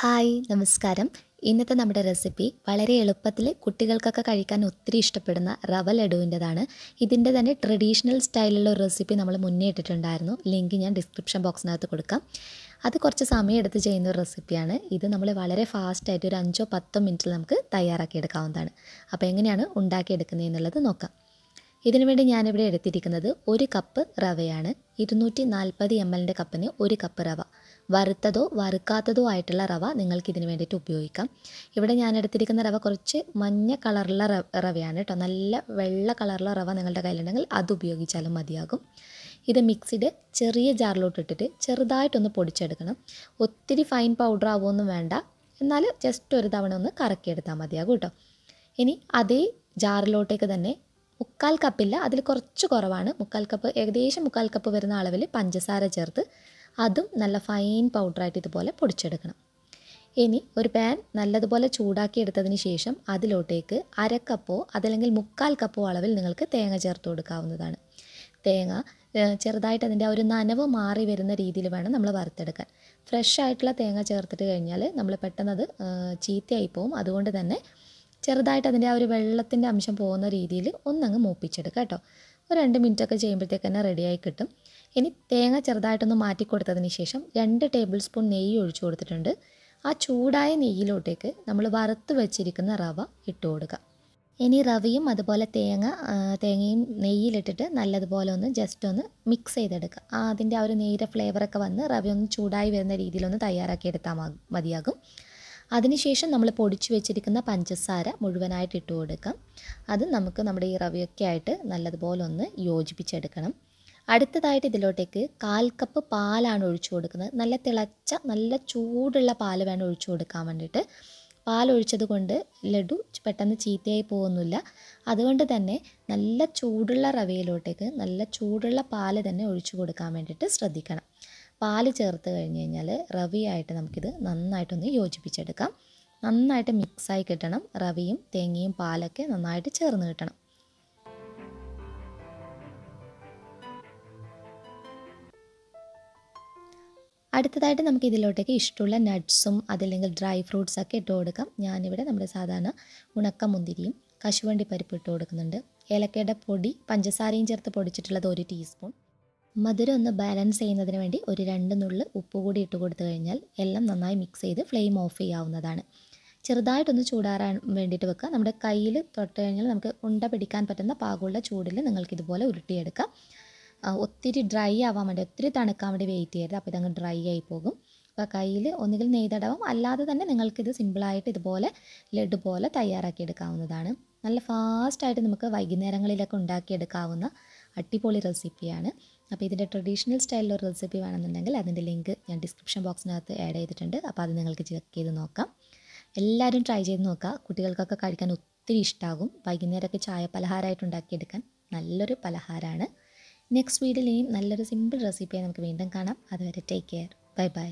Hi നമസ്കാരം. ഇന്നത്തെ നമ്മുടെ റെസിപ്പി വളരെ എളുപ്പത്തിൽ കുട്ടികൾക്കൊക്കെ കഴിക്കാൻ ഒത്തിരി ഇഷ്ടപ്പെടുന്ന റവ ലഡുവിൻ്റെതാണ്. ഇതിൻ്റെ തന്നെ ട്രഡീഷണൽ സ്റ്റൈലിലുള്ള ഒരു റെസിപ്പി നമ്മൾ മുന്നേ ഇട്ടിട്ടുണ്ടായിരുന്നു. ലിങ്ക് ഞാൻ ഡിസ്ക്രിപ്ഷൻ ബോക്സിനകത്ത് കൊടുക്കാം. അത് കുറച്ച് സമയം എടുത്ത് ചെയ്യുന്ന ഒരു റെസിപ്പിയാണ്. ഇത് നമ്മൾ വളരെ ഫാസ്റ്റായിട്ട് ഒരു 5-10 മിനിറ്റിൽ നമുക്ക് തയ്യാറാക്കി എടുക്കാവുന്നതാണ്. അപ്പോൾ എങ്ങനെയാണ് ഉണ്ടാക്കിയെടുക്കുന്നത് എന്നുള്ളത് നോക്കാം. ഇതിനു വേണ്ടി ഞാനിവിടെ എടുത്തിരിക്കുന്നത് 1 കപ്പ് റവയാണ്. 240 ml കപ്പിന് 1 കപ്പ് റവ. വറുത്തതോ വറുക്കാത്തതോ ആയിട്ടുള്ള റവ നിങ്ങൾക്ക് ഇതിന് വേണ്ടിയിട്ട് ഉപയോഗിക്കാം. ഇവിടെ ഞാൻ എടുത്തിരിക്കുന്ന റവ കുറച്ച് മഞ്ഞ കളറുള്ള റവയാണ് കേട്ടോ. നല്ല വെള്ള കളറുള്ള റവ നിങ്ങളുടെ കയ്യിലുണ്ടെങ്കിൽ അത് ഉപയോഗിച്ചാലും മതിയാകും. ഇത് മിക്സിയുടെ ചെറിയ ജാറിലോട്ട് ഇട്ടിട്ട് ചെറുതായിട്ടൊന്ന് പൊടിച്ചെടുക്കണം. ഒത്തിരി ഫൈൻ പൗഡർ ആവുമൊന്നും വേണ്ട, എന്നാൽ ജസ്റ്റ് ഒരു തവണ ഒന്ന് കറക്കിയെടുത്താൽ മതിയാകും കേട്ടോ. ഇനി അതേ ജാറിലോട്ടേക്ക് തന്നെ 1/4 കപ്പില്ല, അതിൽ കുറച്ച് കുറവാണ്, 1/4 കപ്പ്, ഏകദേശം 1/4 കപ്പ് വരുന്ന അളവിൽ പഞ്ചസാര ചേർത്ത് അതും നല്ല ഫൈൻ പൗഡറായിട്ട് ഇതുപോലെ പൊടിച്ചെടുക്കണം. ഇനി ഒരു പാൻ നല്ലതുപോലെ ചൂടാക്കി എടുത്തതിന് ശേഷം അതിലോട്ടേക്ക് 1/2 കപ്പോ അതല്ലെങ്കിൽ 1/4 കപ്പോ അളവിൽ നിങ്ങൾക്ക് തേങ്ങ ചേർത്ത് കൊടുക്കാവുന്നതാണ്. തേങ്ങ ചെറുതായിട്ട് അതിൻ്റെ ഒരു നനവ് മാറി വരുന്ന രീതിയിൽ വേണം നമ്മൾ വറുത്തെടുക്കാൻ. ഫ്രഷ് ആയിട്ടുള്ള തേങ്ങ ചേർത്തിട്ട് കഴിഞ്ഞാൽ നമ്മൾ പെട്ടെന്നത് ചീത്തയായി പോവും. അതുകൊണ്ട് തന്നെ ചെറുതായിട്ട് അതിൻ്റെ ഒരു വെള്ളത്തിൻ്റെ അംശം പോകുന്ന രീതിയിൽ ഒന്നങ്ങ് മൂപ്പിച്ചെടുക്കുക കേട്ടോ. ഒരു 2 മിനിറ്റൊക്കെ ചെയ്യുമ്പോഴത്തേക്ക് തന്നെ റെഡിയായി കിട്ടും. ഇനി തേങ്ങ ചെറുതായിട്ടൊന്ന് മാറ്റി കൊടുത്തതിന് ശേഷം 2 ടേബിൾ സ്പൂൺ നെയ്യ് ഒഴിച്ചു കൊടുത്തിട്ടുണ്ട്. ആ ചൂടായ നെയ്യിലോട്ടേക്ക് നമ്മൾ വറുത്ത് വെച്ചിരിക്കുന്ന റവ ഇട്ട് കൊടുക്കുക. ഇനി റവയും അതുപോലെ തേങ്ങയും നെയ്യിലിട്ടിട്ട് നല്ലതുപോലെ ഒന്ന് ജസ്റ്റ് ഒന്ന് മിക്സ് ചെയ്തെടുക്കുക. അതിൻ്റെ ഒരു നെയ്യുടെ ഫ്ലേവറൊക്കെ വന്ന് റവ ഒന്ന് ചൂടായി വരുന്ന രീതിയിലൊന്ന് തയ്യാറാക്കി എടുത്താൽ മതിയാകും. അതിനുശേഷം നമ്മൾ പൊടിച്ചു വെച്ചിരിക്കുന്ന പഞ്ചസാര മുഴുവനായിട്ട് ഇട്ട് കൊടുക്കാം. അത് നമുക്ക് നമ്മുടെ ഈ റവയൊക്കെ ആയിട്ട് നല്ലതുപോലെ ഒന്ന് യോജിപ്പിച്ചെടുക്കണം. അടുത്തതായിട്ട് ഇതിലോട്ടേക്ക് 1/4 കപ്പ് പാലാണ് ഒഴിച്ചു കൊടുക്കുന്നത്. നല്ല തിളച്ച നല്ല ചൂടുള്ള പാൽ വേണം ഒഴിച്ചു കൊടുക്കാൻ വേണ്ടിയിട്ട്. പാലൊഴിച്ചത് കൊണ്ട് ലഡു പെട്ടെന്ന് ചീത്തയായി പോകുന്നില്ല. അതുകൊണ്ട് തന്നെ നല്ല ചൂടുള്ള റവയിലോട്ടേക്ക് നല്ല ചൂടുള്ള പാൽ തന്നെ ഒഴിച്ചു കൊടുക്കാൻ വേണ്ടിയിട്ട് ശ്രദ്ധിക്കണം. പാൽ ചേർത്ത് കഴിഞ്ഞ് കഴിഞ്ഞാൽ റവയായിട്ട് നമുക്കിത് നന്നായിട്ടൊന്ന് യോജിപ്പിച്ചെടുക്കാം. നന്നായിട്ട് മിക്സായി കിട്ടണം. റവയും തേങ്ങയും പാലൊക്കെ നന്നായിട്ട് ചേർന്ന് കിട്ടണം. അടുത്തതായിട്ട് നമുക്ക് ഇതിലോട്ടേക്ക് ഇഷ്ടമുള്ള നട്ട്സും അതല്ലെങ്കിൽ ഡ്രൈ ഫ്രൂട്ട്സൊക്കെ ഇട്ട് കൊടുക്കാം. ഞാനിവിടെ നമ്മുടെ സാധാരണ ഉണക്ക മുന്തിരിയും കശുവണ്ടി പരിപ്പ് ഇട്ട് കൊടുക്കുന്നുണ്ട്. ഏലക്കയുടെ പൊടി പഞ്ചസാരയും ചേർത്ത് പൊടിച്ചിട്ടുള്ളത് 1 ടീസ്പൂൺ. മധുരം ഒന്ന് ബാലൻസ് ചെയ്യുന്നതിന് വേണ്ടി ഒരു 2 നുള്ള് ഉപ്പ് കൂടി ഇട്ട് കൊടുത്തു കഴിഞ്ഞാൽ എല്ലാം നന്നായി മിക്സ് ചെയ്ത് ഫ്ലെയിം ഓഫ് ചെയ്യാവുന്നതാണ്. ചെറുതായിട്ടൊന്ന് ചൂടാറാൻ വേണ്ടിയിട്ട് വെക്കുക. നമ്മുടെ കയ്യിൽ തൊട്ട് കഴിഞ്ഞാൽ നമുക്ക് ഉണ്ട പിടിക്കാൻ പറ്റുന്ന പാകമുള്ള ചൂടിൽ നിങ്ങൾക്കിതുപോലെ ഉരുട്ടിയെടുക്കാം. ഒത്തിരി ഡ്രൈ ആവാൻ വേണ്ടി, ഒത്തിരി തണുക്കാൻ വേണ്ടി വെയിറ്റ് ചെയ്യരുത്. അപ്പോൾ ഇതങ്ങ് ഡ്രൈ ആയി പോകും. അപ്പോൾ കയ്യിൽ ഒന്നുകിൽ നെയ്തടവും അല്ലാതെ തന്നെ നിങ്ങൾക്കിത് സിമ്പിളായിട്ട് ഇതുപോലെ ലഡു പോലെ തയ്യാറാക്കി എടുക്കാവുന്നതാണ്. നല്ല ഫാസ്റ്റായിട്ട് നമുക്ക് വൈകുന്നേരങ്ങളിലൊക്കെ ഉണ്ടാക്കിയെടുക്കാവുന്ന അടിപൊളി റെസിപ്പിയാണ്. അപ്പോൾ ഇതിൻ്റെ ട്രഡീഷണൽ സ്റ്റൈലിലൊരു റെസിപ്പി വേണമെന്നുണ്ടെങ്കിൽ അതിൻ്റെ ലിങ്ക് ഞാൻ ഡിസ്ക്രിപ്ഷൻ ബോക്സിനകത്ത് ആഡ് ചെയ്തിട്ടുണ്ട്. അപ്പോൾ അത് നിങ്ങൾക്ക് ചെക്ക് ചെയ്ത് നോക്കാം. എല്ലാവരും ട്രൈ ചെയ്ത് നോക്കുക. കുട്ടികൾക്കൊക്കെ കഴിക്കാൻ ഒത്തിരി ഇഷ്ടമാകും. വൈകുന്നേരമൊക്കെ ചായ പലഹാരമായിട്ട് ഉണ്ടാക്കിയെടുക്കാൻ നല്ലൊരു പലഹാരമാണ്. നെക്സ്റ്റ് വീഡിയോയിൽ നല്ലൊരു സിമ്പിൾ റെസിപ്പിയായി നമുക്ക് വീണ്ടും കാണാം. അതുവരെ ടേക്ക് കെയർ. Bye bye.